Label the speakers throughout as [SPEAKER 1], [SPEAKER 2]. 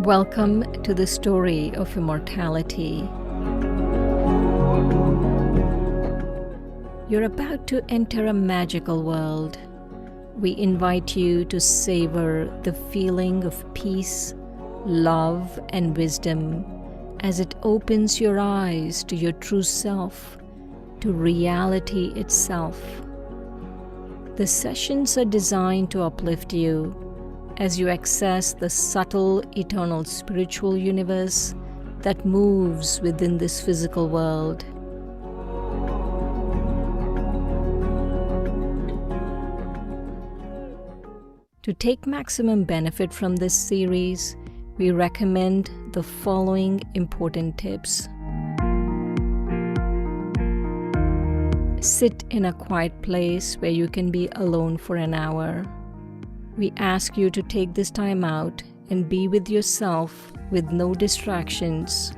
[SPEAKER 1] Welcome to the story of immortality. You're about to enter a magical world. We invite you to savor the feeling of peace, love, and wisdom as it opens your eyes to your true self, to reality itself. The sessions are designed to uplift you as you access the subtle, eternal spiritual universe that moves within this physical world. To take maximum benefit from this series, we recommend the following important tips. Sit in a quiet place where you can be alone for an hour. We ask you to take this time out and be with yourself with no distractions.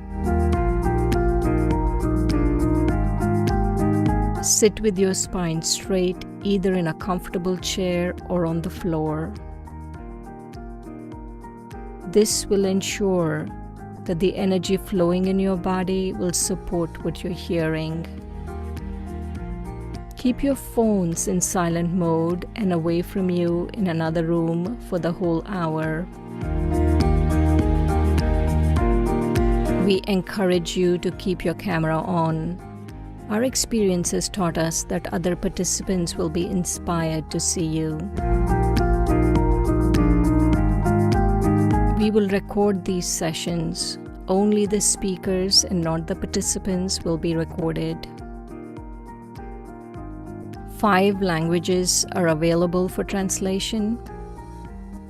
[SPEAKER 1] Sit with your spine straight, either in a comfortable chair or on the floor. This will ensure that the energy flowing in your body will support what you're hearing. Keep your phones in silent mode and away from you in another room for the whole hour. We encourage you to keep your camera on. Our experience has taught us that other participants will be inspired to see you. We will record these sessions. Only the speakers and not the participants will be recorded. 5 languages are available for translation.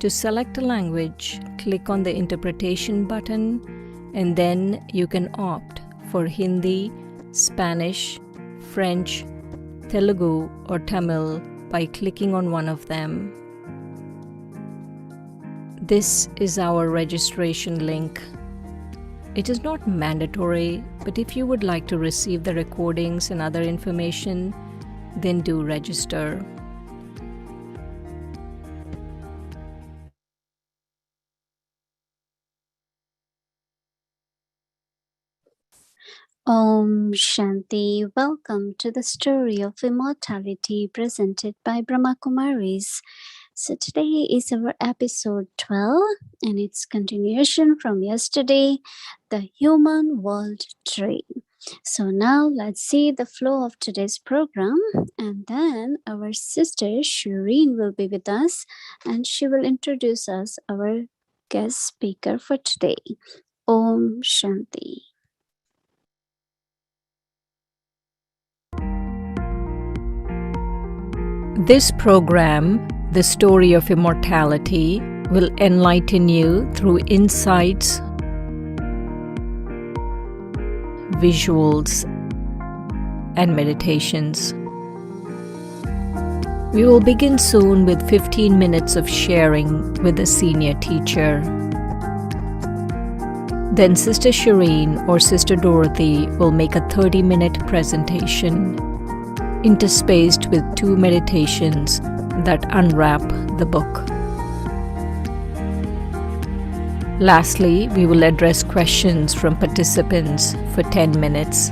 [SPEAKER 1] To select a language, click on the interpretation button, and then you can opt for Hindi, Spanish, French, Telugu, or Tamil by clicking on one of them. This is our registration link. It is not mandatory, but if you would like to receive the recordings and other information, then do register.
[SPEAKER 2] Om Shanti. Welcome to the story of immortality presented by Brahma Kumaris. So today is our episode 12 and it's continuation from yesterday, the human world tree. So now let's see the flow of today's program, and then our sister Shireen will be with us and she will introduce us our guest speaker for today. Om Shanti.
[SPEAKER 1] This program, The Story of Immortality, will enlighten you through insights, visuals, and meditations. We will begin soon with 15 minutes of sharing with a senior teacher. Then Sister Shireen or Sister Dorothy will make a 30-minute presentation, interspaced with 2 meditations that unwrap the book. Lastly, we will address questions from participants for 10 minutes.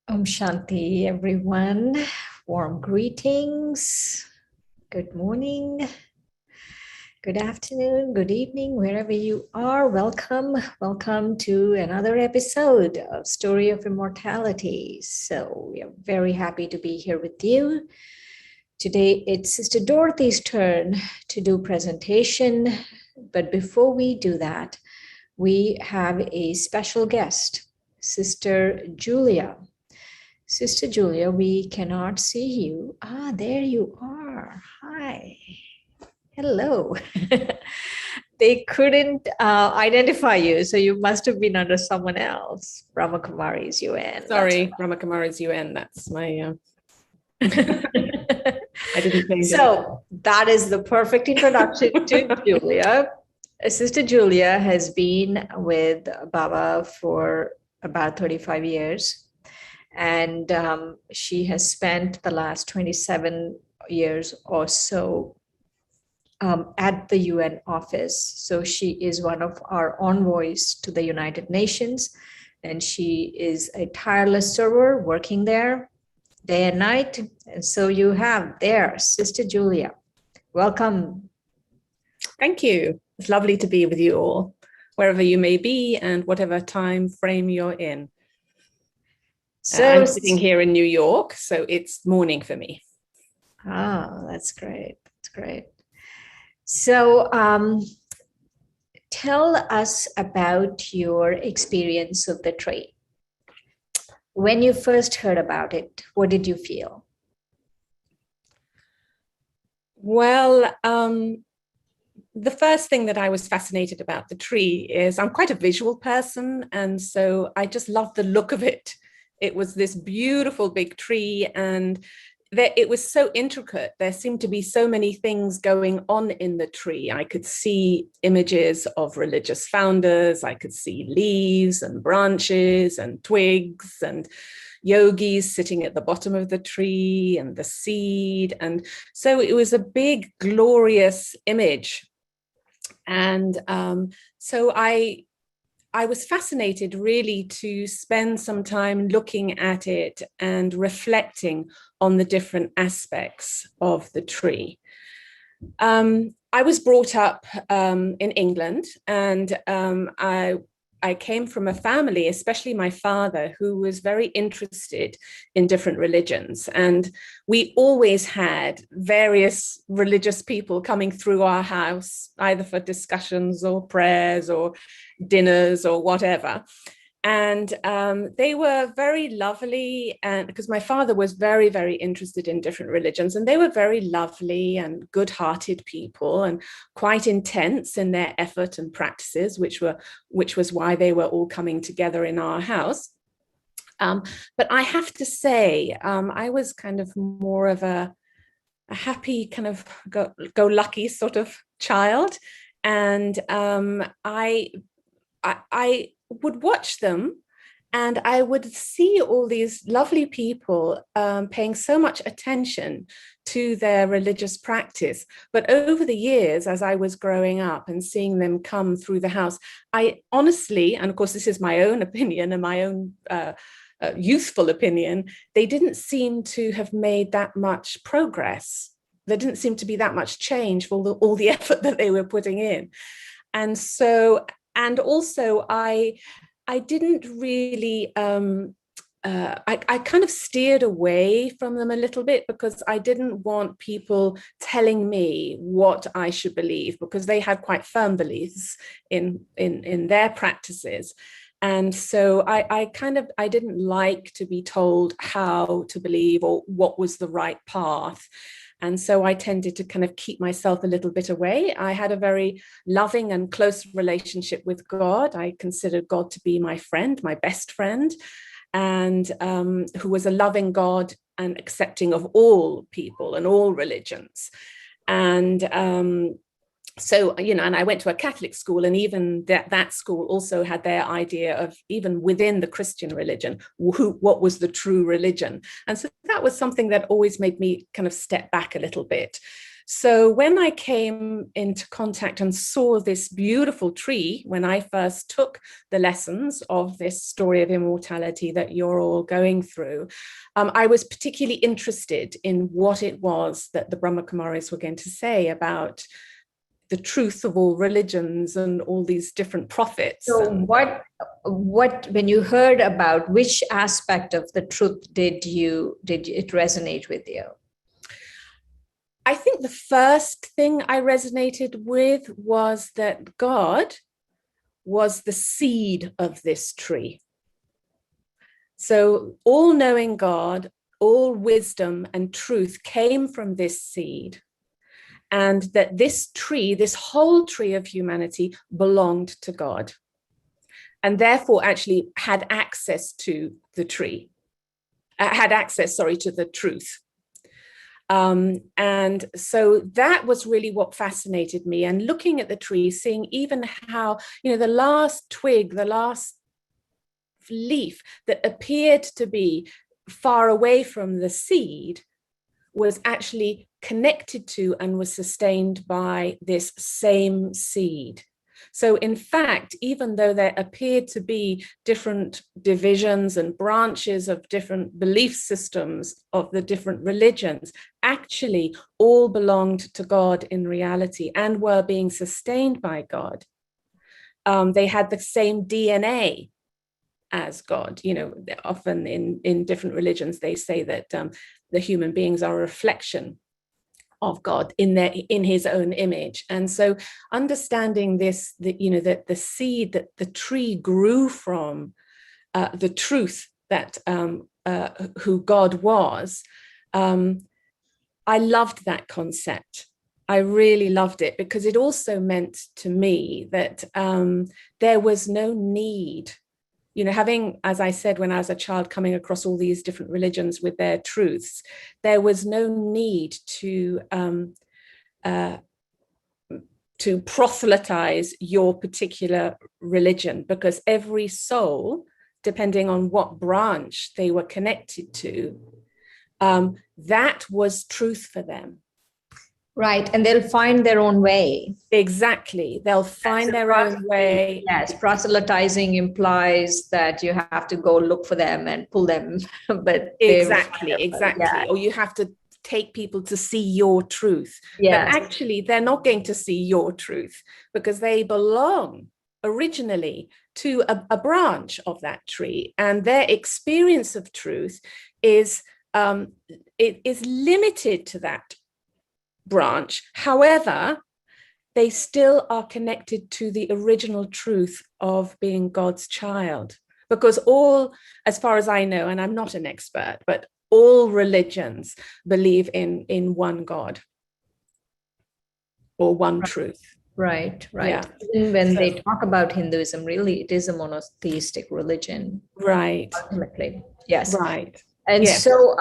[SPEAKER 1] Om Shanti, everyone. Warm greetings. Good morning. Good afternoon, good evening, wherever you are. Welcome to another episode of Story of Immortality. So we are very happy to be here with you. Today it's Sister Dorothy's turn to do presentation. But before we do that, we have a special guest, Sister Julia. Sister Julia, we cannot see you. Ah, there you are. Hi. Hello. They couldn't identify you, so you must have been under someone else. Brahma Kumari's UN.
[SPEAKER 3] Sorry, Brahma Kumari's UN. That's my. I didn't change it.
[SPEAKER 1] So that is the perfect introduction to Julia. Sister Julia has been with Baba for about 35 years, and she has spent the last 27 years or so at the UN office. So she is one of our envoys to the United Nations, and she is a tireless server working there day and night. And so you have there, Sister Julia. Welcome.
[SPEAKER 3] Thank you. It's lovely to be with you all, wherever you may be and whatever time frame you're in.
[SPEAKER 1] So
[SPEAKER 3] I'm sitting here in New York, so it's morning for me.
[SPEAKER 1] Oh, that's great. That's great. So tell us about your experience of the trade. When you first heard about it, what did you feel?
[SPEAKER 3] Well, the first thing that I was fascinated about the tree is I'm quite a visual person. And so I just loved the look of it. It was this beautiful big tree, and it was so intricate. There seemed to be so many things going on in the tree. I could see images of religious founders. I could see leaves and branches and twigs and yogis sitting at the bottom of the tree and the seed. And so it was a big, glorious image. And so I was fascinated really to spend some time looking at it and reflecting on the different aspects of the tree. I was brought up in England, and I came from a family, especially my father, who was very interested in different religions. And we always had various religious people coming through our house, either for discussions or prayers or dinners or whatever. And they were very lovely, and because my father was very, very interested in different religions, and they were very lovely and good-hearted people and quite intense in their effort and practices, which was why they were all coming together in our house. But I have to say, I was kind of more of a happy, kind of go lucky sort of child, and I would watch them, and I would see all these lovely people paying so much attention to their religious practice. But over the years, as I was growing up and seeing them come through the house, I honestly, and of course this is my own opinion and my own youthful opinion, they didn't seem to have made that much progress. There didn't seem to be that much change for all the effort that they were putting in. And so, and also I didn't really, I kind of steered away from them a little bit, because I didn't want people telling me what I should believe, because they had quite firm beliefs in their practices. And so I didn't like to be told how to believe or what was the right path. And so I tended to kind of keep myself a little bit away. I had a very loving and close relationship with God. I considered God to be my friend, my best friend, and who was a loving God and accepting of all people and all religions. And so, you know, and I went to a Catholic school, and even that school also had their idea of, even within the Christian religion, what was the true religion. And so that was something that always made me kind of step back a little bit. So when I came into contact and saw this beautiful tree, when I first took the lessons of this story of immortality that you're all going through, I was particularly interested in what it was that the Brahma Kumaris were going to say about the truth of all religions and all these different prophets.
[SPEAKER 1] So what when you heard about, which aspect of the truth did it resonate with you?
[SPEAKER 3] I think the first thing I resonated with was that God was the seed of this tree. So all-knowing God, all wisdom and truth came from this seed. And that this tree, this whole tree of humanity, belonged to God, and therefore actually had access to the tree, to the truth. And so that was really what fascinated me. And looking at the tree, seeing even how, the last twig, the last leaf that appeared to be far away from the seed was actually connected to and was sustained by this same seed. So in fact, even though there appeared to be different divisions and branches of different belief systems of the different religions, actually all belonged to God in reality and were being sustained by God. They had the same DNA as God. Often in different religions, they say that the human beings are a reflection of God in his own image. And so understanding this, that the seed that the tree grew from, the truth that who God was, I loved that concept. I really loved it because it also meant to me that there was no need, having, as I said, when I was a child, coming across all these different religions with their truths, there was no need to proselytize your particular religion, because every soul, depending on what branch they were connected to, that was truth for them.
[SPEAKER 1] Right. And they'll find their own way.
[SPEAKER 3] Exactly. They'll find their own way.
[SPEAKER 1] Yes. Proselytizing implies that you have to go look for them and pull them. But
[SPEAKER 3] exactly.
[SPEAKER 1] Yeah.
[SPEAKER 3] Or you have to take people to see your truth.
[SPEAKER 1] Yes.
[SPEAKER 3] But actually, they're not going to see your truth because they belong originally to a branch of that tree. And their experience of truth is limited to that branch. However, they still are connected to the original truth of being God's child, because all, as far as I know, and I'm not an expert, but all religions believe in one God or one truth.
[SPEAKER 1] Right.
[SPEAKER 3] Yeah.
[SPEAKER 1] Even when they talk about Hinduism, really, it is a monotheistic religion.
[SPEAKER 3] Right.
[SPEAKER 1] Ultimately. Yes.
[SPEAKER 3] Right.
[SPEAKER 1] And
[SPEAKER 3] yes.
[SPEAKER 1] So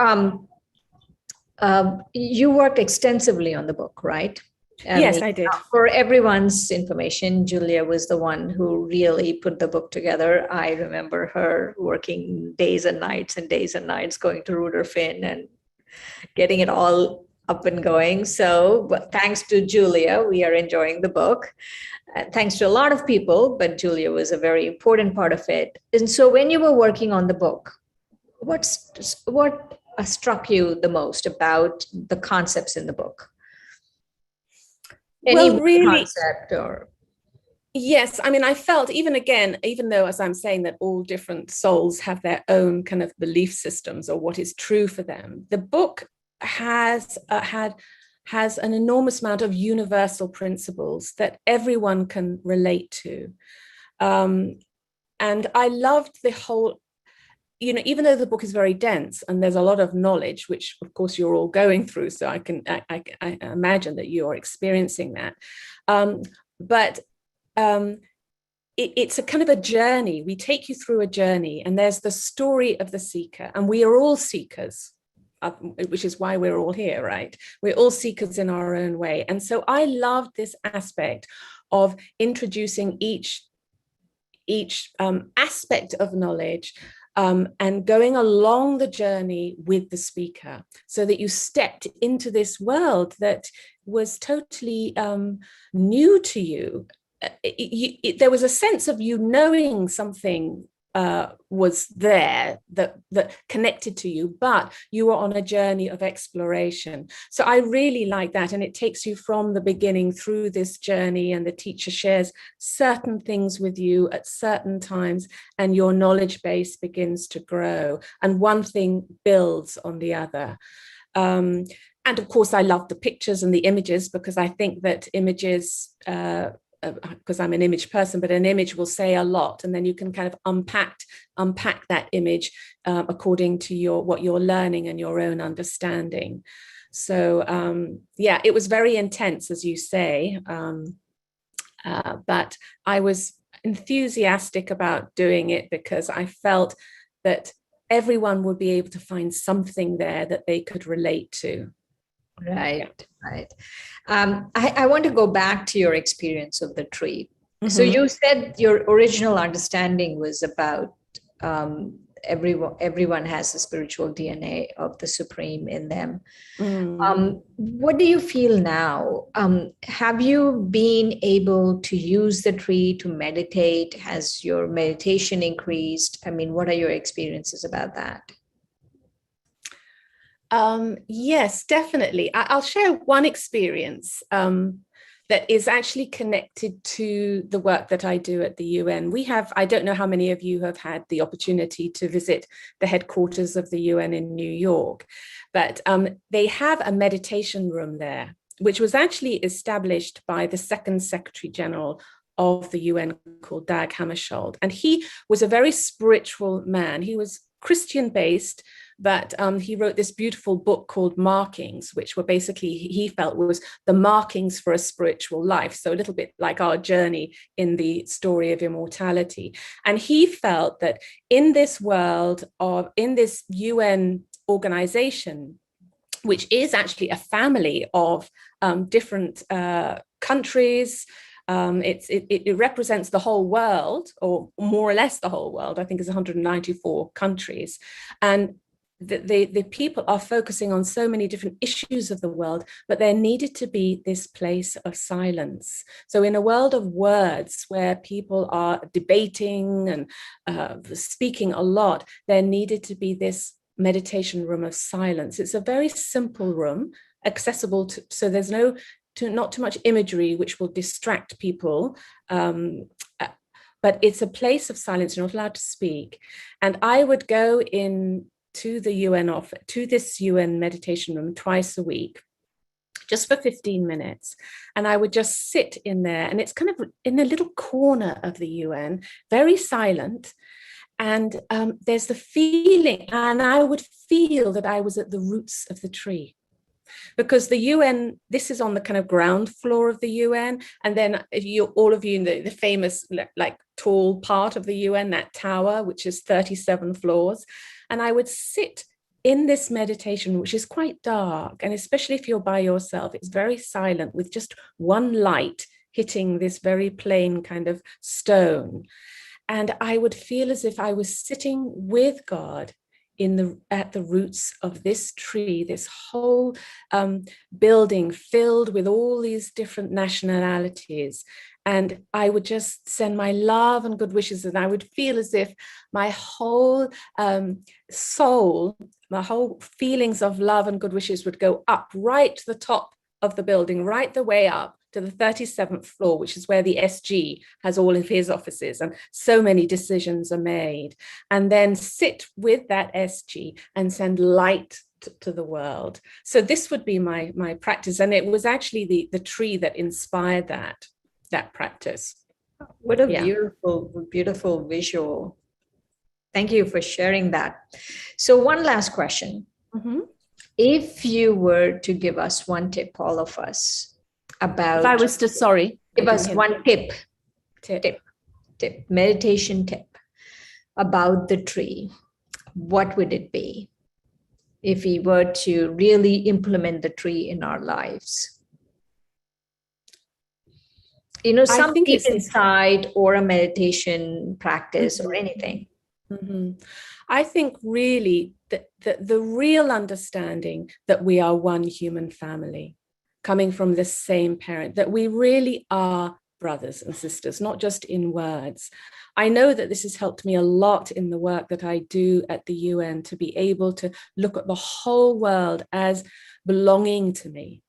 [SPEAKER 1] you worked extensively on the book, right?
[SPEAKER 3] Yes, I did.
[SPEAKER 1] For everyone's information, Julia was the one who really put the book together. I remember her working days and nights going to Ruderfin and getting it all up and going. So thanks to Julia, we are enjoying the book. Thanks to a lot of people, but Julia was a very important part of it. And so when you were working on the book, what struck you the most about the concepts in the book? Any
[SPEAKER 3] really,
[SPEAKER 1] concept or?
[SPEAKER 3] Yes, I mean, I felt even though, as I'm saying, that all different souls have their own kind of belief systems or what is true for them, the book has an enormous amount of universal principles that everyone can relate to. And I loved the whole, even though the book is very dense and there's a lot of knowledge, which of course you're all going through, so I imagine that you're experiencing that. But it's a kind of a journey. We take you through a journey, and there's the story of the seeker, and we are all seekers, which is why we're all here, right? We're all seekers in our own way. And so I loved this aspect of introducing each aspect of knowledge, and going along the journey with the speaker, so that you stepped into this world that was totally new to you. There was a sense of you knowing something was there that connected to you, but you were on a journey of exploration. So I really like that, and it takes you from the beginning through this journey, and the teacher shares certain things with you at certain times, and your knowledge base begins to grow, and one thing builds on the other. And of course, I love the pictures and the images, because I think that images, because I'm an image person, but an image will say a lot, and then you can kind of unpack that image according to what you're learning and your own understanding. So yeah, it was very intense, as you say, but I was enthusiastic about doing it because I felt that everyone would be able to find something there that they could relate to.
[SPEAKER 1] Right, right. I want to go back to your experience of the tree. So
[SPEAKER 3] Mm-hmm.
[SPEAKER 1] you said your original understanding was about everyone has a spiritual DNA of the Supreme in them.
[SPEAKER 3] Mm.
[SPEAKER 1] What do you feel now? Have you been able to use the tree to meditate? Has your meditation increased? I mean, what are your experiences about that?
[SPEAKER 3] Yes, definitely. I'll share one experience that is actually connected to the work that I do at the UN. I don't know how many of you have had the opportunity to visit the headquarters of the UN in New York, but they have a meditation room there, which was actually established by the second Secretary General of the UN called Dag Hammarskjöld. And he was a very spiritual man. He was Christian based, but he wrote this beautiful book called Markings, which were basically, he felt, was the markings for a spiritual life. So a little bit like our journey in the story of immortality. And he felt that in this world, in this UN organization, which is actually a family of different countries, it represents the whole world, or more or less the whole world. I think it's 194 countries. And the people are focusing on so many different issues of the world, but there needed to be this place of silence. So in a world of words where people are debating and speaking a lot, there needed to be this meditation room of silence. It's a very simple room, accessible to, so there's not too much imagery which will distract people, but it's a place of silence. You're not allowed to speak. And I would go in to the UN office, to this UN meditation room twice a week, just for 15 minutes. And I would just sit in there, and it's kind of in a little corner of the UN, very silent. And there's the feeling, and I would feel that I was at the roots of the tree. Because the UN, this is on the kind of ground floor of the UN, and then all of you in the famous like tall part of the UN, that tower, which is 37 floors, and I would sit in this meditation, which is quite dark, and especially if you're by yourself, it's very silent with just one light hitting this very plain kind of stone. And I would feel as if I was sitting with God at the roots of this tree, this whole building filled with all these different nationalities. And I would just send my love and good wishes, and I would feel as if my whole soul, my whole feelings of love and good wishes would go up right to the top of the building, right the way up to the 37th floor, which is where the SG has all of his offices and so many decisions are made, and then sit with that SG and send light to the world. So this would be my practice. And it was actually the tree that inspired that practice.
[SPEAKER 1] What a beautiful, beautiful visual. Thank you for sharing that. So one last question.
[SPEAKER 3] Mm-hmm.
[SPEAKER 1] If you were to give us one tip, all of us, about...
[SPEAKER 3] If I was to, sorry.
[SPEAKER 1] Give us one tip, meditation tip about the tree, what would it be if we were to really implement the tree in our lives? Some deep insight or a meditation practice, or anything.
[SPEAKER 3] Mm-hmm. I think really that the real understanding that we are one human family coming from the same parent, that we really are brothers and sisters, not just in words. I know that this has helped me a lot in the work that I do at the UN, to be able to look at the whole world as belonging to me.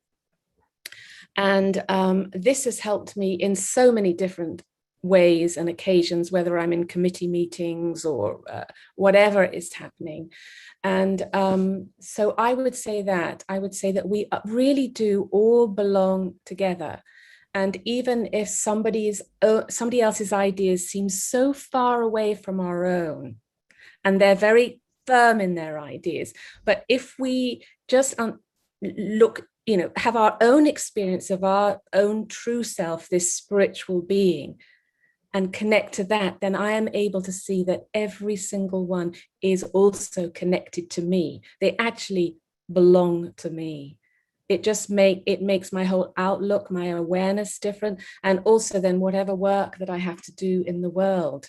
[SPEAKER 3] And this has helped me in so many different ways and occasions, whether I'm in committee meetings or whatever is happening. And so I would say that we really do all belong together. And even if somebody else's ideas seem so far away from our own, and they're very firm in their ideas, but if we just look, have our own experience of our own true self, this spiritual being, and connect to that, then I am able to see that every single one is also connected to me. They actually belong to me. it makes my whole outlook, my awareness different. And also then whatever work that I have to do in the world,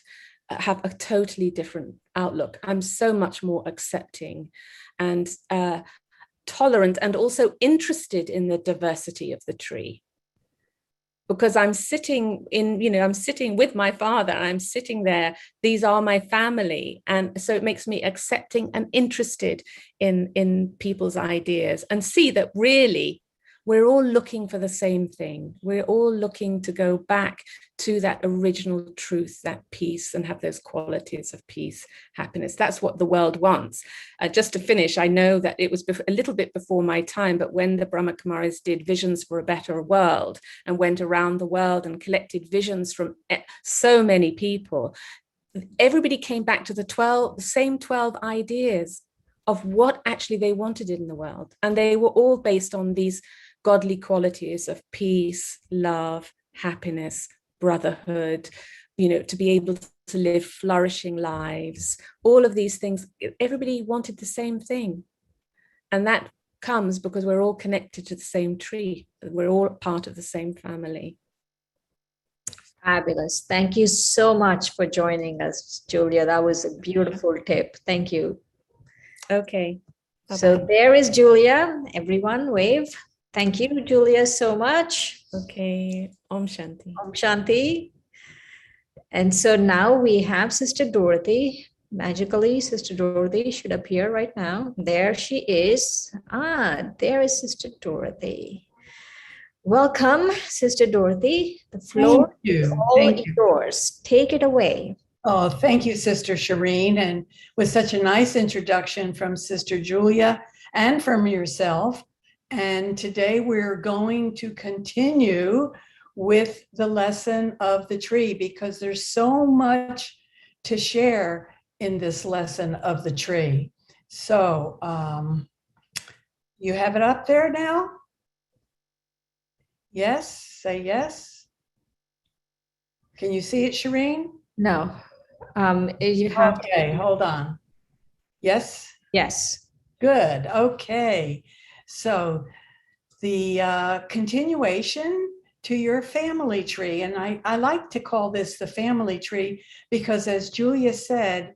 [SPEAKER 3] have a totally different outlook. I'm so much more accepting and tolerant, and also interested in the diversity of the tree, because I'm sitting with my father, I'm sitting there, these are my family. And so it makes me accepting and interested in people's ideas, and see that really we're all looking for the same thing. We're all looking to go back to that original truth, that peace, and have those qualities of peace, happiness. That's what the world wants. Just to finish, I know that it was a little bit before my time, but when the Brahma Kumaris did Visions for a Better World and went around the world and collected visions from so many people, everybody came back to the same 12 ideas of what actually they wanted in the world. And they were all based on these godly qualities of peace, love, happiness, brotherhood, to be able to live flourishing lives, all of these things. Everybody wanted the same thing. And that comes because we're all connected to the same tree. We're all part of the same family.
[SPEAKER 1] Fabulous. Thank you so much for joining us, Julia. That was a beautiful tip. Thank you.
[SPEAKER 3] Okay. Bye-bye.
[SPEAKER 1] So there is Julia. Everyone wave. Thank you, Julia, so much.
[SPEAKER 3] Okay. Om Shanti.
[SPEAKER 1] Om Shanti. And so now we have Sister Dorothy. Magically, Sister Dorothy should appear right now. There she is. There is Sister Dorothy. Welcome, Sister Dorothy. The floor is all yours. Take it away.
[SPEAKER 4] Oh, thank you, Sister Shireen. And with such a nice introduction from Sister Julia and from yourself. And today we're going to continue with the lesson of the tree, because there's so much to share in this lesson of the tree. So you have it up there now? Yes, say yes. Can you see it, Shireen?
[SPEAKER 1] No. You have
[SPEAKER 4] Okay, hold on. Yes?
[SPEAKER 1] Yes.
[SPEAKER 4] Good. Okay. So the continuation to your family tree, and I like to call this the family tree because, as Julia said,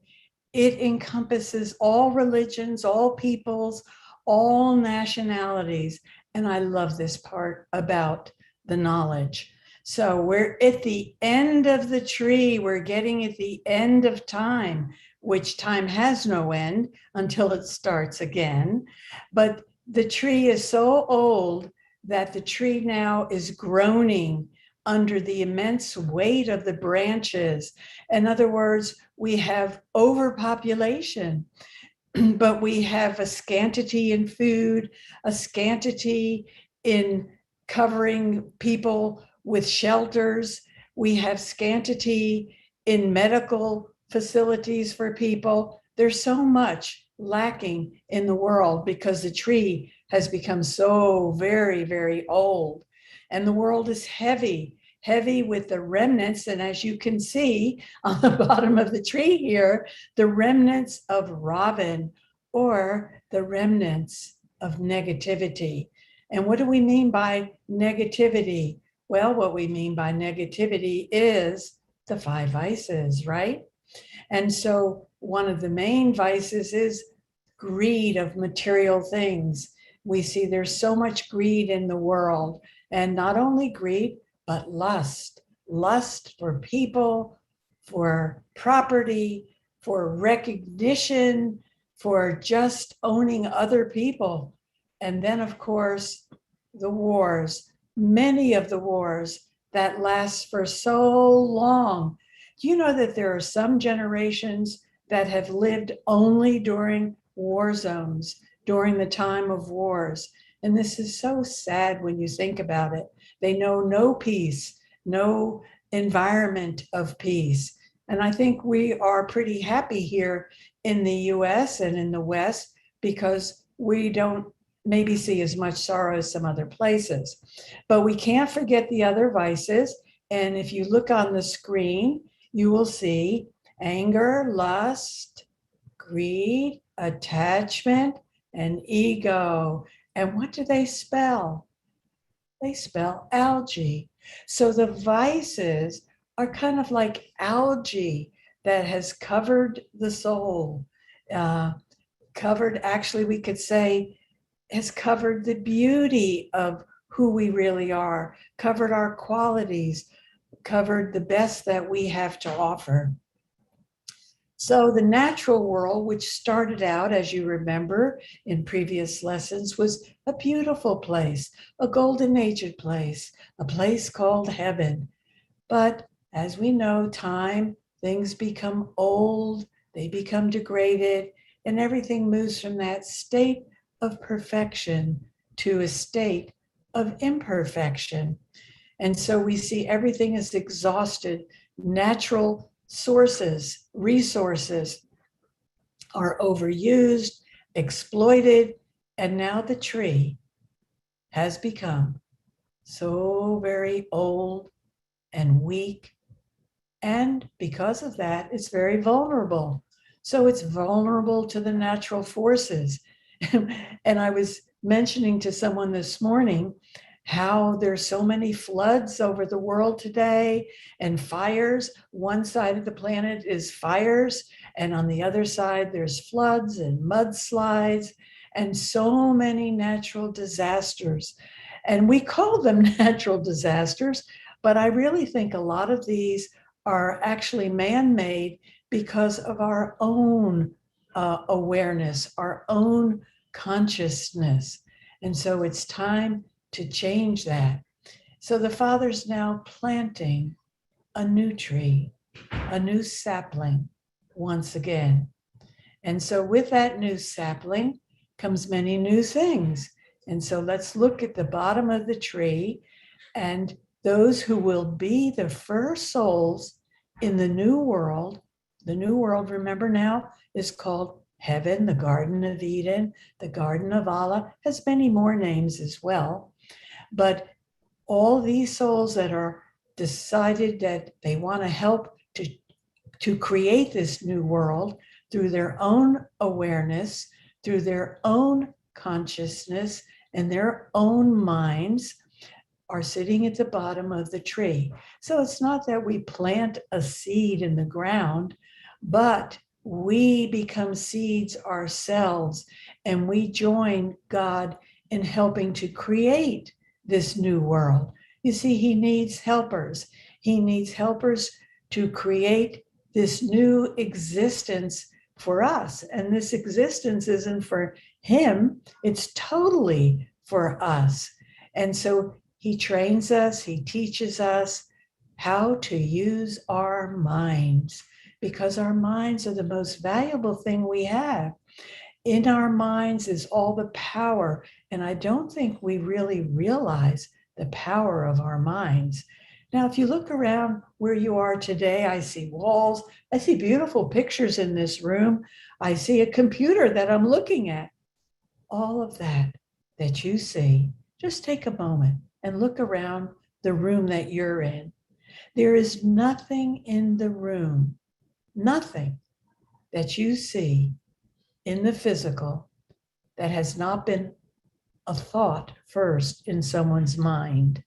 [SPEAKER 4] it encompasses all religions, all peoples, all nationalities. And I love this part about the knowledge. So we're at the end of the tree. We're getting at the end of time, which time has no end until it starts again. But the tree is so old that the tree now is groaning under the immense weight of the branches. In other words, we have overpopulation, but we have a scarcity in food, a scarcity in covering people with shelters. We have scarcity in medical facilities for people. There's so much lacking in the world because the tree has become so very, very old. And the world is heavy with the remnants. And as you can see on the bottom of the tree here, the remnants of Robin, or the remnants of negativity. And what do we mean by negativity? Well, what we mean by negativity is the 5 vices, right? And so one of the main vices is greed of material things. We see there's so much greed in the world, and not only greed, but lust for people, for property, for recognition, for just owning other people. And then, of course, the wars, many of the wars that last for so long. Do you know that there are some generations that have lived only during war zones, during the time of wars? And this is so sad when you think about it. They know no peace, no environment of peace. And I think we are pretty happy here in the US and in the West because we don't maybe see as much sorrow as some other places. But we can't forget the other vices. And if you look on the screen, you will see anger, lust, greed, attachment, and ego. And what do they spell? They spell algae. So the vices are kind of like algae that has covered the soul, covered, actually, we could say, has covered the beauty of who we really are, covered our qualities, covered the best that we have to offer. So the natural world, which started out, as you remember in previous lessons, was a beautiful place, a golden aged place, a place called heaven. But as we know, time, things become old, they become degraded, and everything moves from that state of perfection to a state of imperfection. And so we see everything is exhausted. Natural sources, resources are overused, exploited, and now the tree has become so very old and weak. And because of that, it's very vulnerable. So it's vulnerable to the natural forces. And I was mentioning to someone this morning how there's so many floods over the world today and fires. One side of the planet is fires, and on the other side, there's floods and mudslides and so many natural disasters. And we call them natural disasters, but I really think a lot of these are actually man-made because of our own awareness, our own consciousness. And so it's time to change that. So the Father's now planting a new tree, a new sapling once again. And so with that new sapling comes many new things. And so let's look at the bottom of the tree, and those who will be the first souls in the new world. The new world, remember now, is called heaven, the Garden of Eden, the Garden of Allah, has many more names as well. But all these souls that are decided that they want to help to create this new world through their own awareness, through their own consciousness and their own minds, are sitting at the bottom of the tree. So it's not that we plant a seed in the ground, but we become seeds ourselves, and we join God in helping to create this new world. You see, he needs helpers. He needs helpers to create this new existence for us. And this existence isn't for him, it's totally for us. And so he trains us, he teaches us how to use our minds, because our minds are the most valuable thing we have. In our minds is all the power, and I don't think we really realize the power of our minds. Now, if you look around where you are today, I see walls, I see beautiful pictures in this room, I see a computer that I'm looking at. All of that you see, just take a moment and look around the room that you're in. There is nothing in the room, nothing that you see in the physical that has not been a thought first in someone's mind.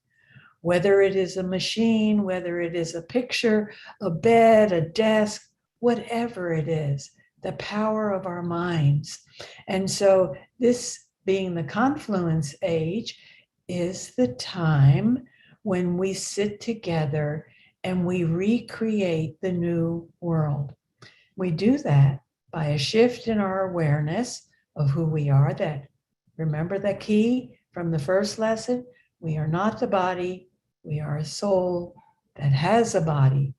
[SPEAKER 4] Whether it is a machine, whether it is a picture, a bed, a desk, whatever it is, the power of our minds. And so this being the confluence age is the time when we sit together and we recreate the new world. We do that by a shift in our awareness of who we are. That, remember the key from the first lesson? We are not the body, we are a soul that has a body.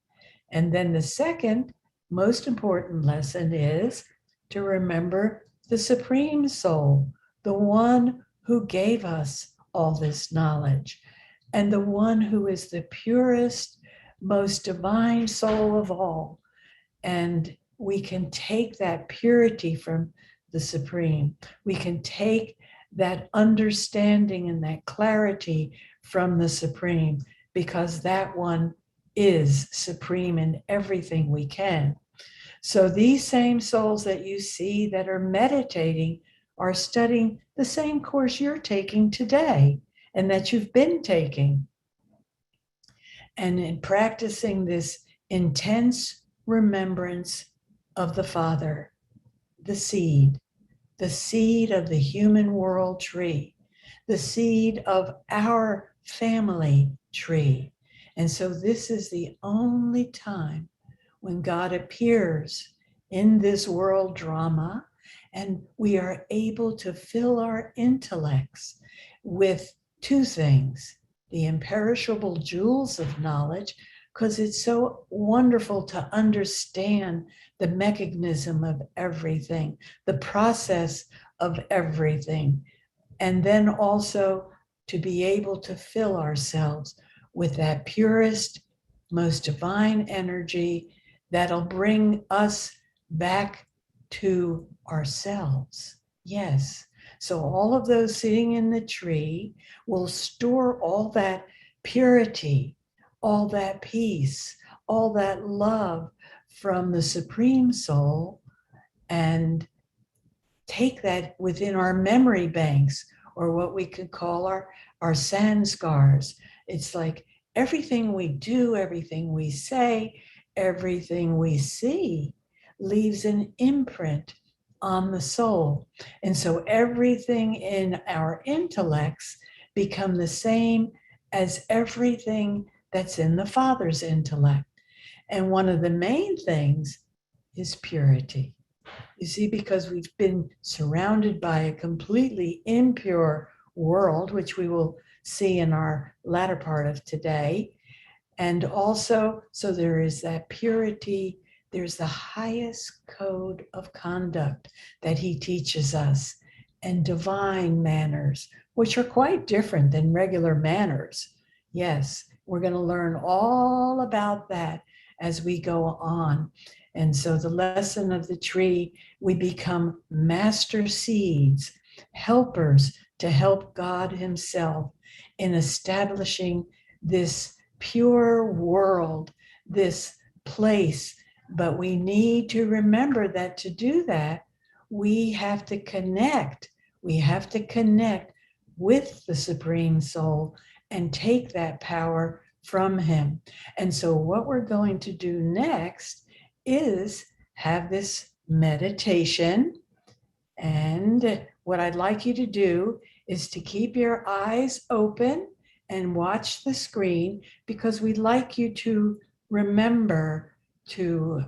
[SPEAKER 4] And then the second most important lesson is to remember the Supreme Soul, the one who gave us all this knowledge, and the one who is the purest, most divine soul of all. And we can take that purity from the Supreme. We can take that understanding and that clarity from the Supreme, because that one is supreme in everything we can. So these same souls that you see that are meditating are studying the same course you're taking today and that you've been taking. And in practicing this intense remembrance of the Father, the seed of the human world tree, the seed of our family tree. And so this is the only time when God appears in this world drama, and we are able to fill our intellects with two things: the imperishable jewels of knowledge, because it's so wonderful to understand the mechanism of everything, the process of everything, and then also to be able to fill ourselves with that purest, most divine energy that'll bring us back to ourselves. Yes. So all of those sitting in the tree will store all that purity, all that peace, all that love from the Supreme Soul, and take that within our memory banks, or what we could call our sanskars. It's like everything we do, everything we say, everything we see leaves an imprint on the soul. And so everything in our intellects become the same as everything that's in the Father's intellect. And one of the main things is purity. You see, because we've been surrounded by a completely impure world, which we will see in our latter part of today. And also, so there is that purity, there's the highest code of conduct that he teaches us, and divine manners, which are quite different than regular manners. Yes, we're going to learn all about that as we go on. And so the lesson of the tree, we become master seeds, helpers to help God himself in establishing this pure world, this place. But we need to remember that to do that, we have to connect. We have to connect with the Supreme Soul and take that power from him. And so what we're going to do next is have this meditation. And what I'd like you to do is to keep your eyes open and watch the screen, because we'd like you to remember to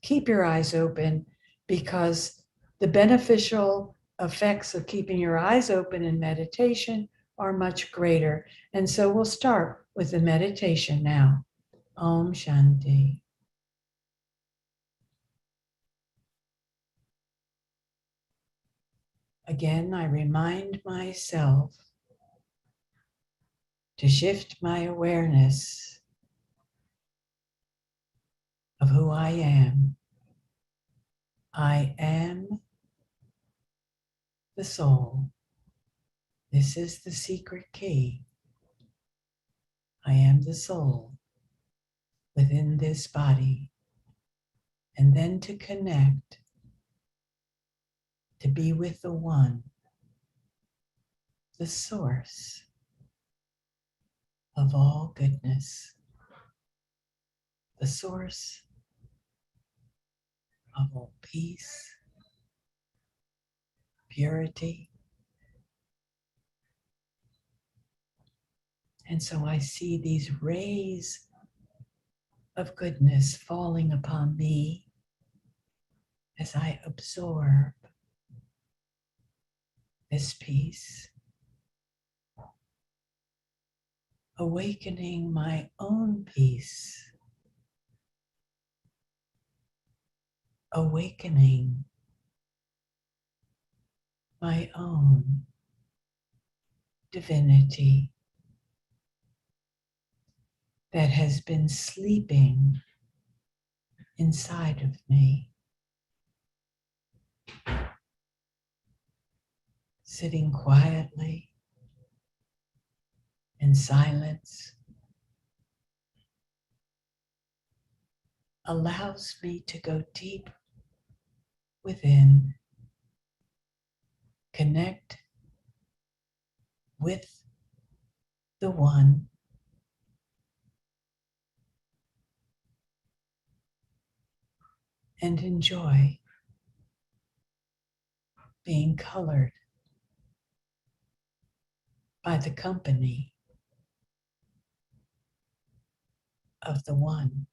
[SPEAKER 4] keep your eyes open, because the beneficial effects of keeping your eyes open in meditation are much greater. And so we'll start with the meditation now. Om Shanti. Again, I remind myself to shift my awareness of who I am. I am the soul. This is the secret key. I am the soul within this body. And then to connect, to be with the one, the source of all goodness, the source of all peace, purity. And so I see these rays of goodness falling upon me as I absorb this peace, awakening my own peace, awakening my own divinity that has been sleeping inside of me, sitting quietly in silence, allows me to go deep within connect with the one, and enjoy being colored by the company of the one.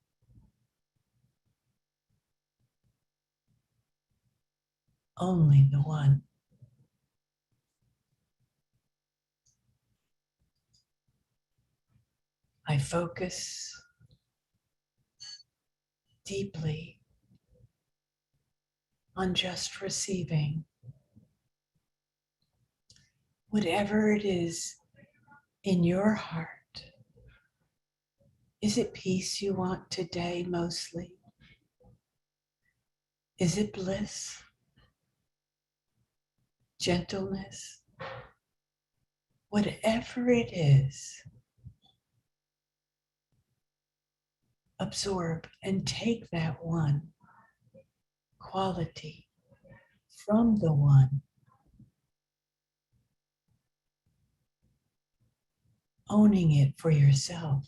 [SPEAKER 4] Only the one. I focus deeply on just receiving whatever it is in your heart. Is it peace you want today mostly? Is it bliss? Gentleness? Whatever it is, absorb and take that one quality from the one, owning it for yourself.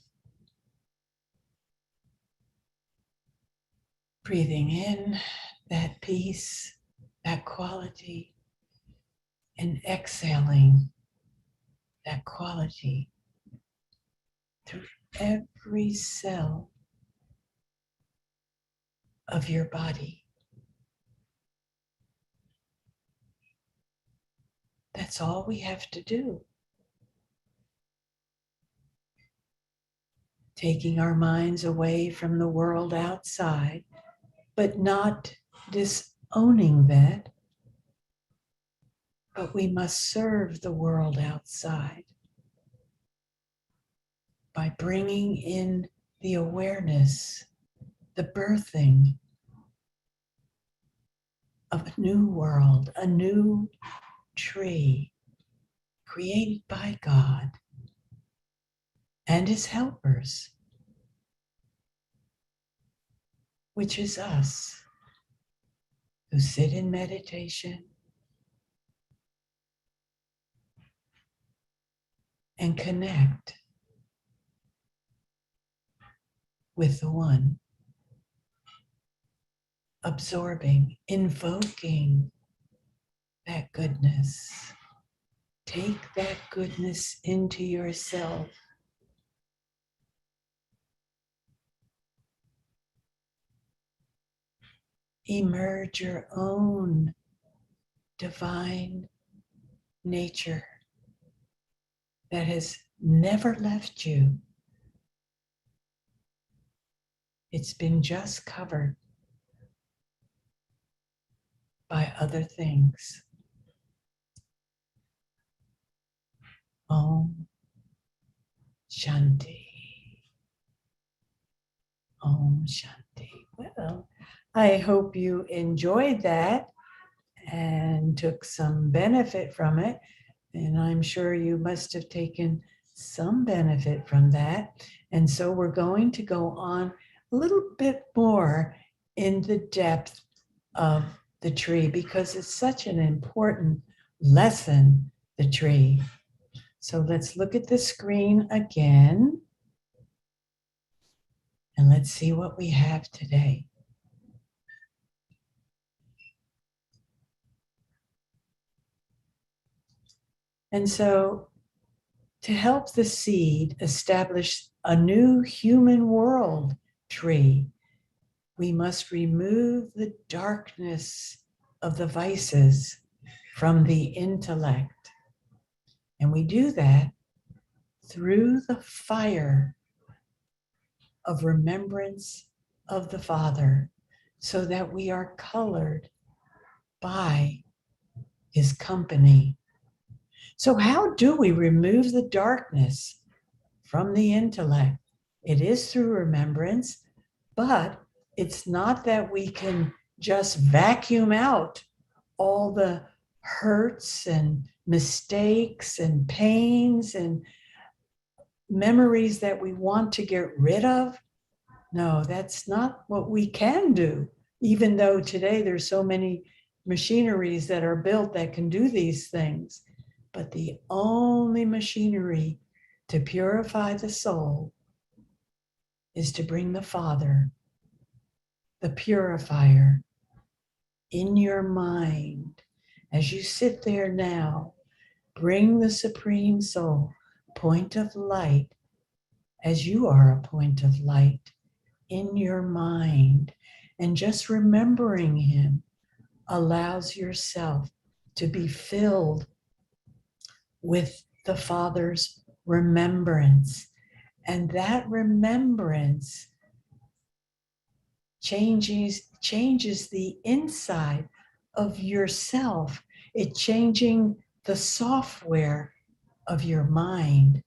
[SPEAKER 4] Breathing in that peace, that quality, and exhaling that quality through every cell of your body. That's all we have to do. Taking our minds away from the world outside, but not disowning that. But we must serve the world outside by bringing in the awareness, the birthing of a new world, a new tree created by God and his helpers, which is us who sit in meditation and connect with the one, absorbing, invoking that goodness. Take that goodness into yourself. Emerge your own divine nature that has never left you. It's been just covered by other things. Om Shanti. Om Shanti. Well, I hope you enjoyed that and took some benefit from it. And I'm sure you must have taken some benefit from that. And so we're going to go on a little bit more in the depth of the tree because it's such an important lesson, the tree. So let's look at the screen again. And let's see what we have today. And so to help the seed establish a new human world tree, we must remove the darkness of the vices from the intellect. And we do that through the fire of remembrance of the Father, so that we are colored by his company. So how do we remove the darkness from the intellect? It is through remembrance, but it's not that we can just vacuum out all the hurts and mistakes and pains and memories that we want to get rid of. No, that's not what we can do, even though today there's so many machineries that are built that can do these things. But the only machinery to purify the soul is to bring the Father, the purifier, in your mind. As you sit there now, bring the Supreme Soul, point of light, as you are a point of light, in your mind. And just remembering him allows yourself to be filled with the Father's remembrance. And that remembrance changes the inside of yourself. It changing the software of your mind.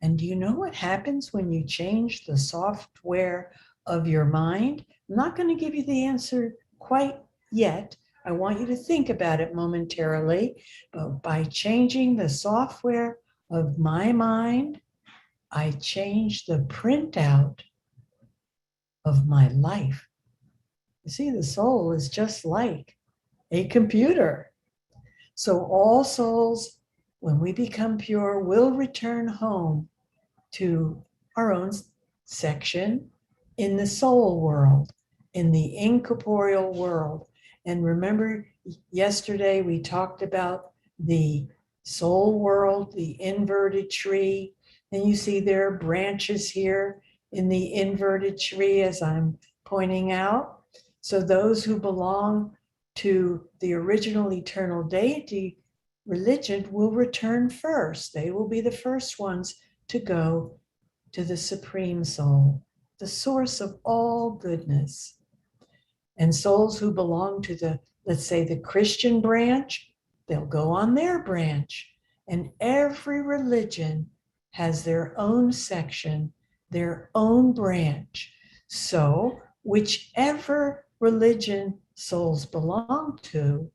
[SPEAKER 4] And do you know what happens when you change the software of your mind? I'm not going to give you the answer quite yet. I want you to think about it momentarily. But by changing the software of my mind, I change the printout of my life. You see, the soul is just like a computer. So all souls, when we become pure, will return home to our own section in the soul world, in the incorporeal world. And remember, yesterday we talked about the soul world, the inverted tree. And you see there are branches here in the inverted tree, as I'm pointing out. So those who belong to the original eternal deity religion will return first. They will be the first ones to go to the Supreme Soul, the source of all goodness. And souls who belong to the, let's say, the Christian branch, they'll go on their branch. And every religion has their own section, their own branch. So whichever religion souls belong to,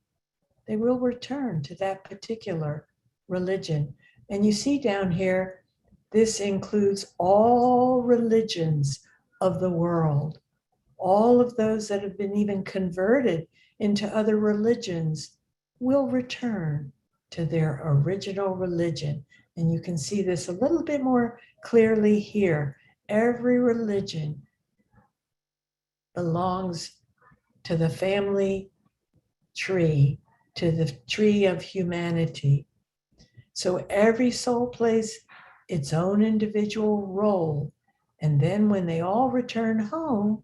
[SPEAKER 4] they will return to that particular religion. And you see down here, this includes all religions of the world, all of those that have been even converted into other religions will return to their original religion. And you can see this a little bit more clearly here. Every religion belongs to the family tree, to the tree of humanity. So every soul plays its own individual role. And then when they all return home,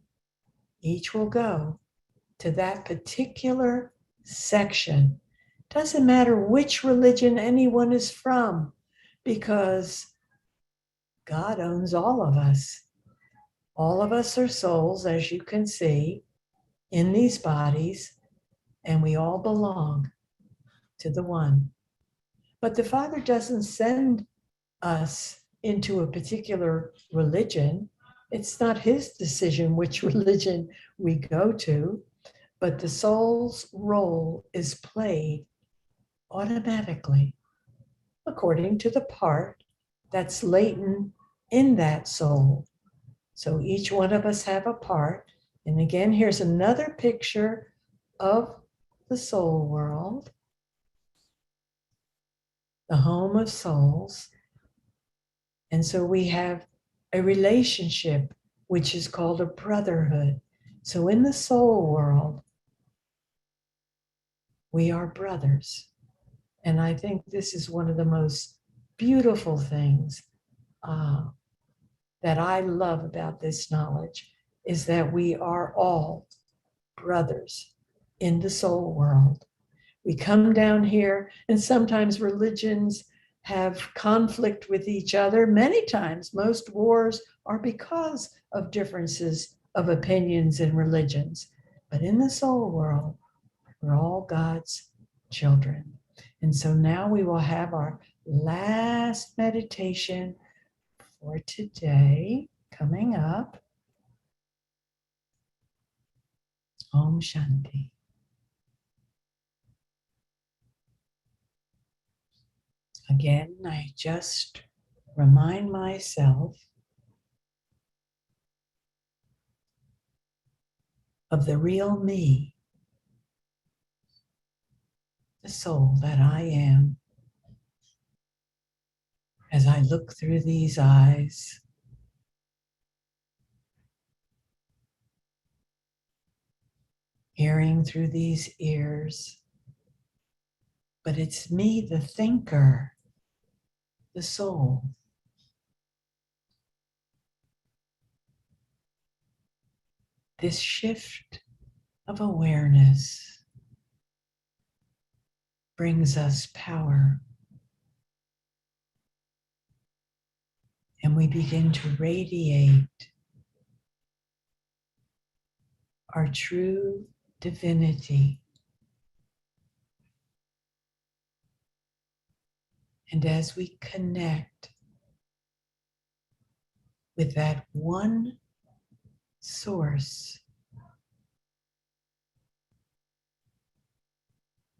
[SPEAKER 4] each will go to that particular section. Doesn't matter which religion anyone is from, because God owns all of us. All of us are souls, as you can see, in these bodies, and we all belong to the one. But the Father doesn't send us into a particular religion. It's not his decision which religion we go to, but the soul's role is played automatically according to the part that's latent in that soul. So each one of us have a part. And again, here's another picture of the soul world, the home of souls. And so we have a relationship which is called a brotherhood. So in the soul world, we are brothers. And I think this is one of the most beautiful things that I love about this knowledge, is that we are all brothers in the soul world. We come down here, and sometimes religions have conflict with each other. Many times, most wars are because of differences of opinions in religions. But in the soul world, we're all God's children. And so now we will have our last meditation for today coming up. Om Shanti. Again, I just remind myself of the real me, the soul that I am. As I look through these eyes, hearing through these ears, but it's me, the thinker, the soul. This shift of awareness brings us power, and we begin to radiate our true divinity. And as we connect with that one source,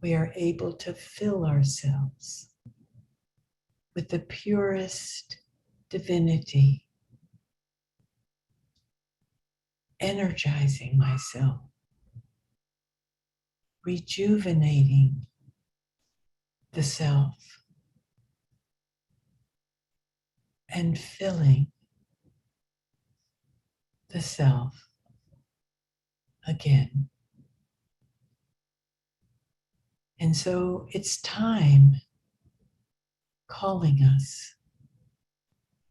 [SPEAKER 4] we are able to fill ourselves with the purest divinity, energizing myself, rejuvenating the self, and filling the self again. And so it's time calling us.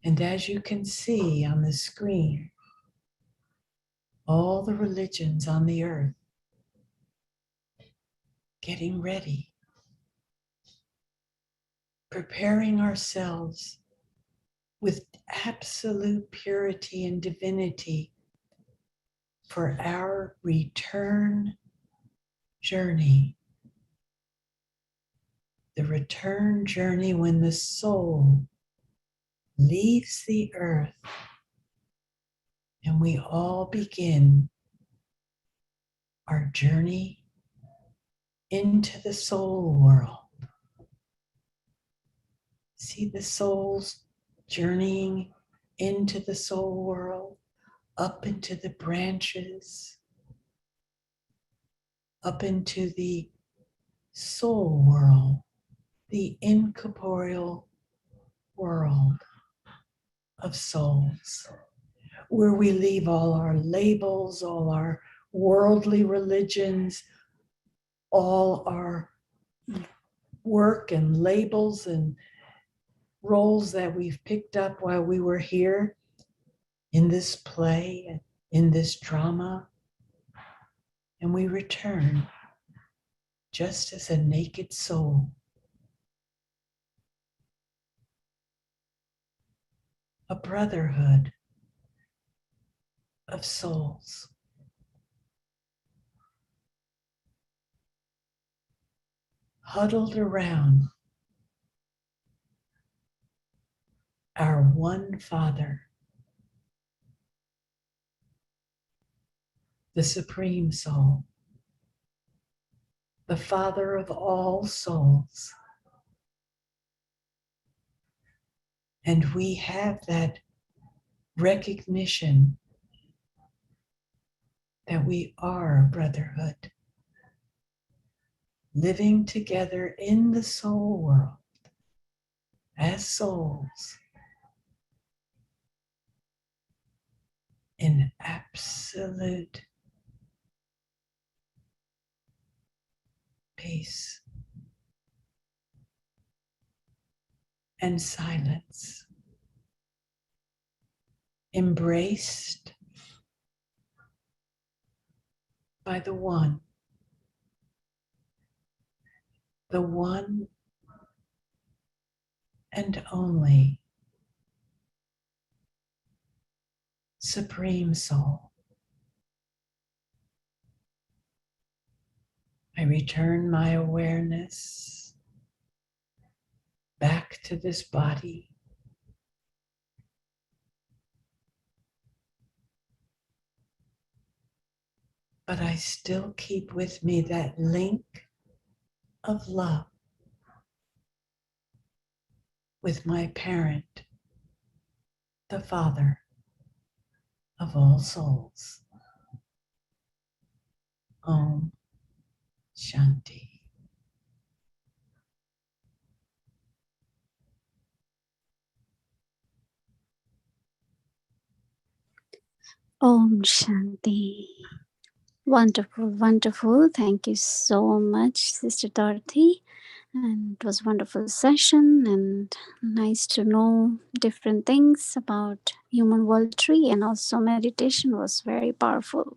[SPEAKER 4] And as you can see on the screen, all the religions on the earth getting ready, preparing ourselves with absolute purity and divinity for our return journey. The return journey when the soul leaves the earth and we all begin our journey into the soul world. See the souls journeying into the soul world, up into the branches, up into the soul world, the incorporeal world of souls, where we leave all our labels, all our worldly religions, all our work and labels and roles that we've picked up while we were here in this play, in this drama, and we return just as a naked soul. A brotherhood of souls. Huddled around our one Father, the Supreme Soul, the Father of all souls. And we have that recognition that we are a brotherhood, living together in the soul world as souls in absolute peace and silence, embraced by the one and only Supreme Soul. I return my awareness back to this body. But I still keep with me that link of love with my parent, the Father of all souls. Om Shanti.
[SPEAKER 2] Om Shanti. Wonderful, wonderful. Thank you so much, Sister Dorothy. And it was a wonderful session and nice to know different things about human world tree, and also meditation was very powerful.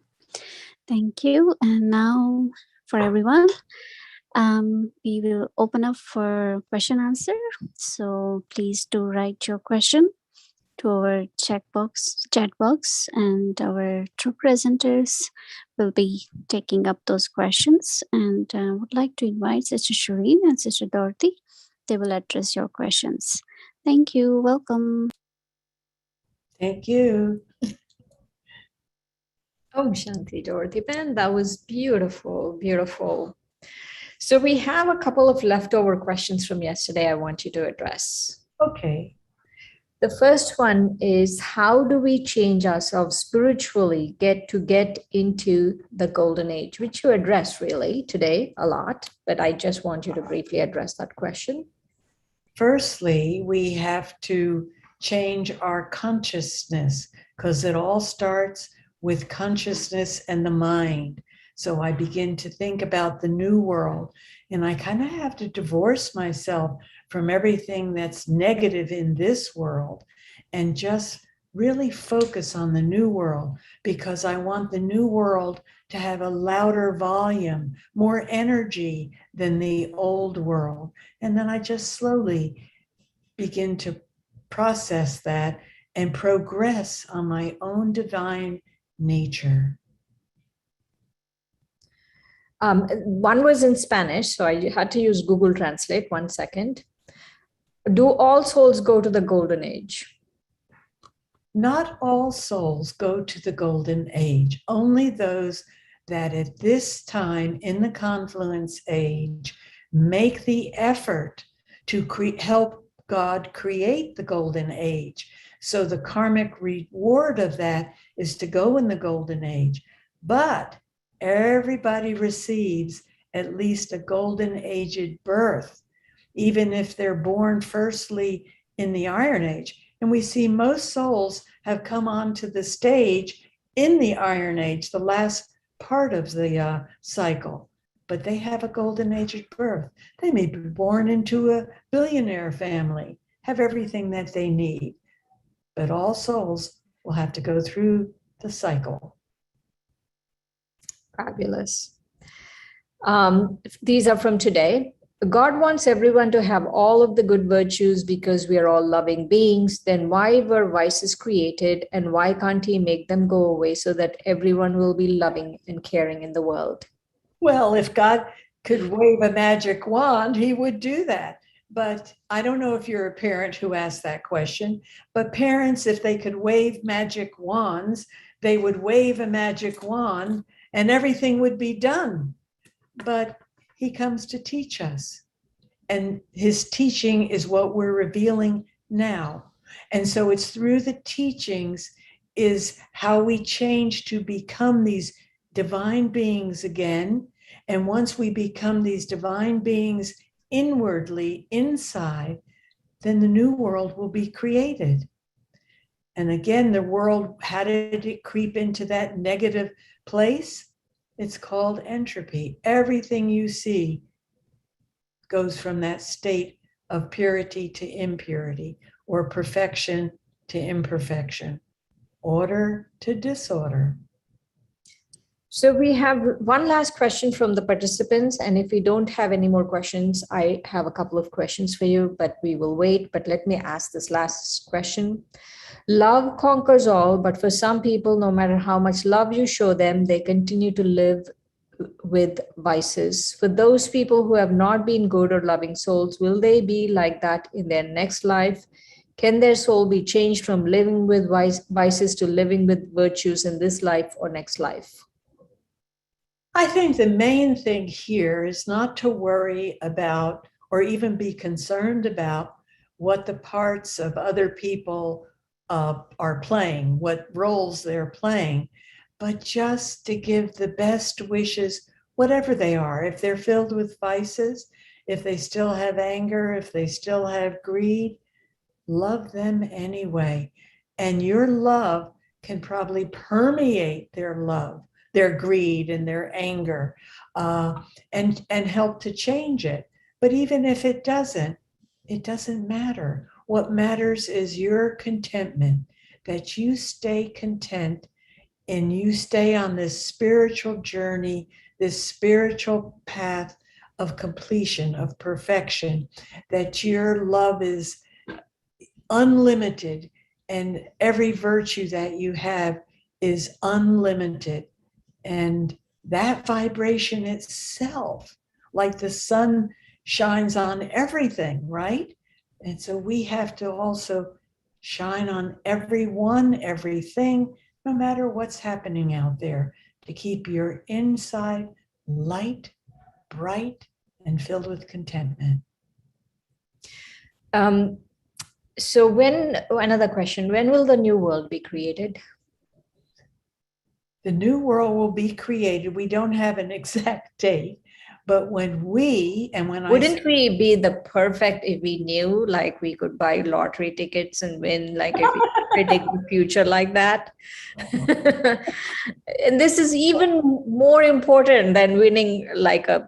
[SPEAKER 2] Thank you. And now for everyone, we will open up for question answer. So please do write your question to our chat box, and our true presenters will be taking up those questions. And would like to invite Sister Shireen and Sister Dorothy. They will address your questions. Thank you. Welcome.
[SPEAKER 4] Thank you.
[SPEAKER 1] Om Shanti, Dorothy Ben. That was beautiful, beautiful. So we have a couple of leftover questions from yesterday I want you to address.
[SPEAKER 4] Okay.
[SPEAKER 1] The first one is, how do we change ourselves spiritually get into the golden age, which you addressed really today a lot, but I just want you to briefly address that question.
[SPEAKER 4] Firstly, we have to change our consciousness, because it all starts with consciousness and the mind. So I begin to think about the new world, and I kind of have to divorce myself from everything that's negative in this world and just really focus on the new world, because I want the new world to have a louder volume, more energy than the old world. And then I just slowly begin to process that and progress on my own divine nature.
[SPEAKER 1] One was in Spanish, so I had to use Google Translate. 1 second. Do all souls go to the golden age?
[SPEAKER 4] Not all souls go to the golden age, only those that at this time in the confluence age make the effort to help God create the golden age. So the karmic reward of that is to go in the golden age. But everybody receives at least a golden aged birth, even if they're born firstly in the Iron Age. And we see most souls have come onto the stage in the Iron Age, the last part of the cycle, but they have a golden age at birth. They may be born into a billionaire family, have everything that they need, but all souls will have to go through the cycle.
[SPEAKER 1] Fabulous. These are from today. God wants everyone to have all of the good virtues because we are all loving beings. Then why were vices created, and why can't he make them go away so that everyone will be loving and caring in the world?
[SPEAKER 4] Well, if God could wave a magic wand, he would do that. But I don't know if you're a parent who asked that question, but parents, if they could wave magic wands, they would wave a magic wand and everything would be done. But he comes to teach us. And his teaching is what we're revealing now. And so it's through the teachings is how we change to become these divine beings again. And once we become these divine beings inwardly, inside, then the new world will be created. And again, the world, how did it creep into that negative place? It's called entropy. Everything you see goes from that state of purity to impurity, or perfection to imperfection, order to disorder.
[SPEAKER 1] So we have one last question from the participants. And if we don't have any more questions, I have a couple of questions for you, but we will wait. But let me ask this last question. Love conquers all, but for some people, no matter how much love you show them, they continue to live with vices. For those people who have not been good or loving souls, will they be like that in their next life? Can their soul be changed from living with vices to living with virtues in this life or next life?
[SPEAKER 4] I think the main thing here is not to worry about or even be concerned about what the parts of other people are playing, what roles they're playing, but just to give the best wishes, whatever they are. If they're filled with vices, if they still have anger, if they still have greed, love them anyway. And your love can probably permeate their love, their greed, and their anger, and help to change it. But even if it doesn't matter. What matters is your contentment, that you stay content and you stay on this spiritual journey, this spiritual path of completion, of perfection, that your love is unlimited and every virtue that you have is unlimited. And that vibration itself, like the sun shines on everything, right? And so we have to also shine on everyone, everything, no matter what's happening out there, to keep your inside light, bright, and filled with contentment.
[SPEAKER 1] So another question, when will the new world be created?
[SPEAKER 4] The new world will be created. We don't have an exact date, but when
[SPEAKER 1] wouldn't we be the perfect if we knew, like we could buy lottery tickets and win, like if we predict the future like that? And this is even more important than winning like a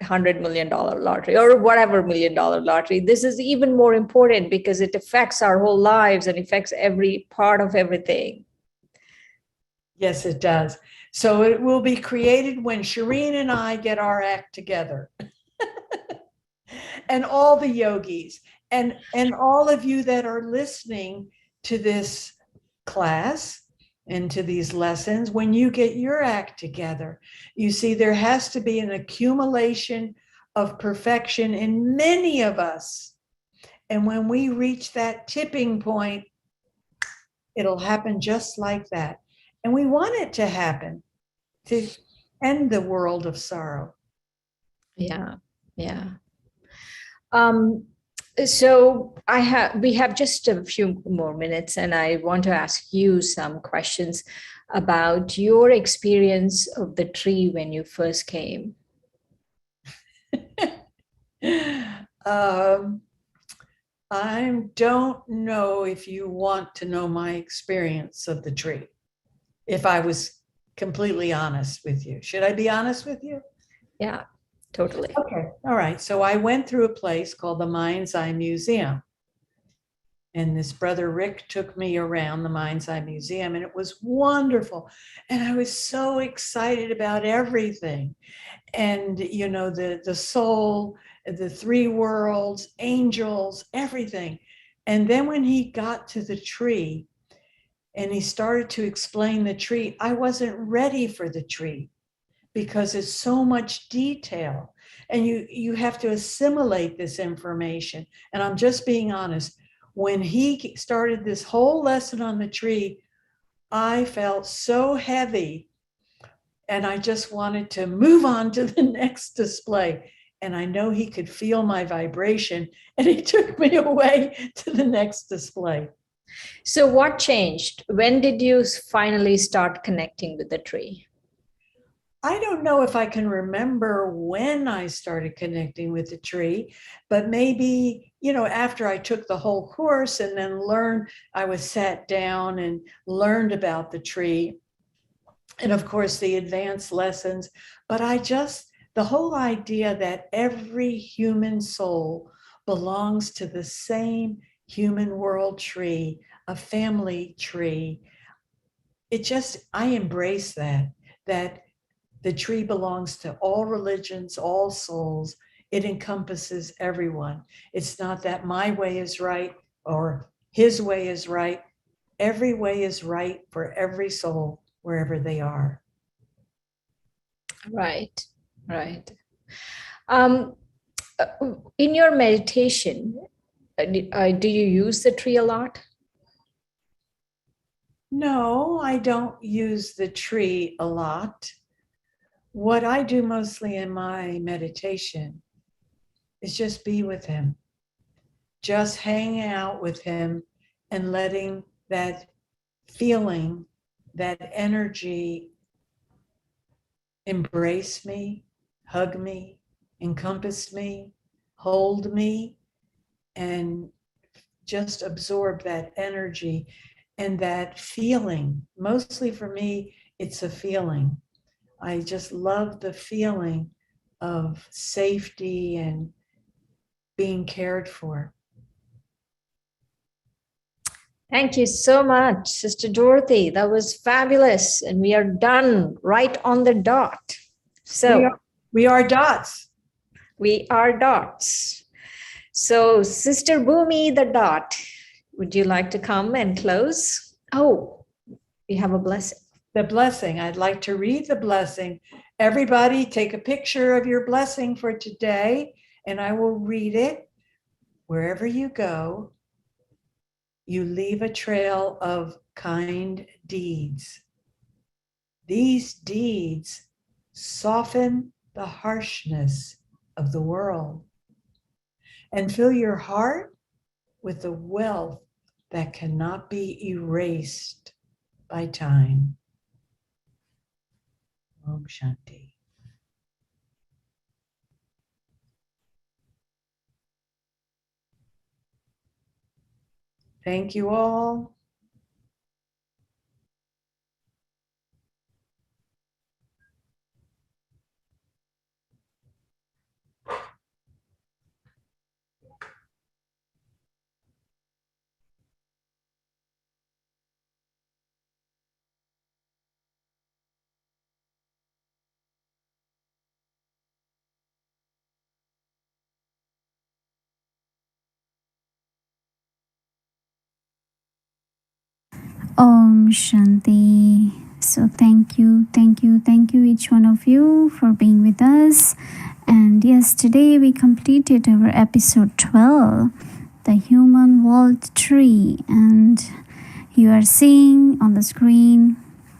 [SPEAKER 1] $100 million lottery or whatever $1 million lottery. This is even more important because it affects our whole lives and affects every part of everything.
[SPEAKER 4] Yes, it does. So it will be created when Shireen and I get our act together. And all the yogis and all of you that are listening to this class and to these lessons, when you get your act together, you see there has to be an accumulation of perfection in many of us. And when we reach that tipping point, it'll happen just like that. And we want it to happen to end the world of sorrow.
[SPEAKER 1] Yeah, yeah. So we have just a few more minutes, and I want to ask you some questions about your experience of the tree when you first came.
[SPEAKER 4] I don't know if you want to know my experience of the tree, if I was completely honest with you. Should I be honest with you?
[SPEAKER 1] Yeah, totally.
[SPEAKER 4] Okay, all right. So I went through a place called the Mind's Eye Museum. And this brother Rick took me around the Mind's Eye Museum, and it was wonderful. And I was so excited about everything. And, you know, the soul, the three worlds, angels, everything. And then when he got to the tree and he started to explain the tree, I wasn't ready for the tree because it's so much detail. And you have to assimilate this information. And I'm just being honest. When he started this whole lesson on the tree, I felt so heavy and I just wanted to move on to the next display. And I know he could feel my vibration and he took me away to the next display.
[SPEAKER 1] So what changed? When did you finally start connecting with the tree?
[SPEAKER 4] I don't know if I can remember when I started connecting with the tree, but maybe, you know, after I took the whole course and then I was sat down and learned about the tree. And of course, the advanced lessons. But the whole idea that every human soul belongs to the same human world tree, a family tree. I embrace that the tree belongs to all religions, all souls. It encompasses everyone. It's not that my way is right or his way is right. Every way is right for every soul, wherever they are.
[SPEAKER 1] Right, right. In your meditation, do you use the tree a lot?
[SPEAKER 4] No, I don't use the tree a lot. What I do mostly in my meditation is just be with him, just hanging out with him and letting that feeling, that energy embrace me, hug me, encompass me, hold me, and just absorb that energy and that feeling. Mostly for me, it's a feeling. I just love the feeling of safety and being cared for.
[SPEAKER 1] Thank you so much, Sister Dorothy. That was fabulous. And we are done right on the dot. So
[SPEAKER 4] we are dots.
[SPEAKER 1] We are dots. So Sister Bhumi, the dot, would you like to come and close? Oh, we have a blessing.
[SPEAKER 4] The blessing. I'd like to read the blessing. Everybody take a picture of your blessing for today, and I will read it. Wherever you go, you leave a trail of kind deeds. These deeds soften the harshness of the world and fill your heart with the wealth that cannot be erased by time. Om Shanti. Thank you all.
[SPEAKER 2] Om Shanti. So thank you, each one of you for being with us. And yes, today we completed our episode 12, the human world tree. And you are seeing on the screen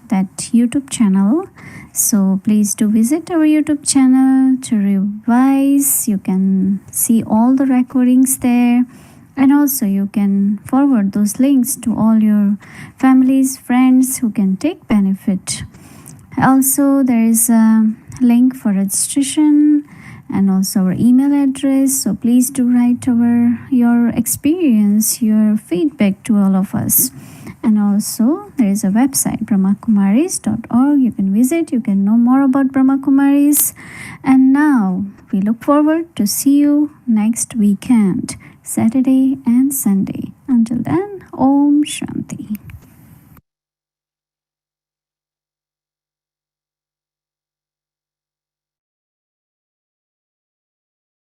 [SPEAKER 2] that YouTube channel. So please do visit our YouTube channel to revise. You can see all the recordings there. And also you can forward those links to all your families, friends who can take benefit. Also, there is a link for registration and also our email address. So please do write your experience, your feedback to all of us. And also there is a website, brahmakumaris.org. You can visit, you can know more about Brahma Kumaris. And now we look forward to see you next weekend, Saturday and Sunday. Until then, Om Shanti.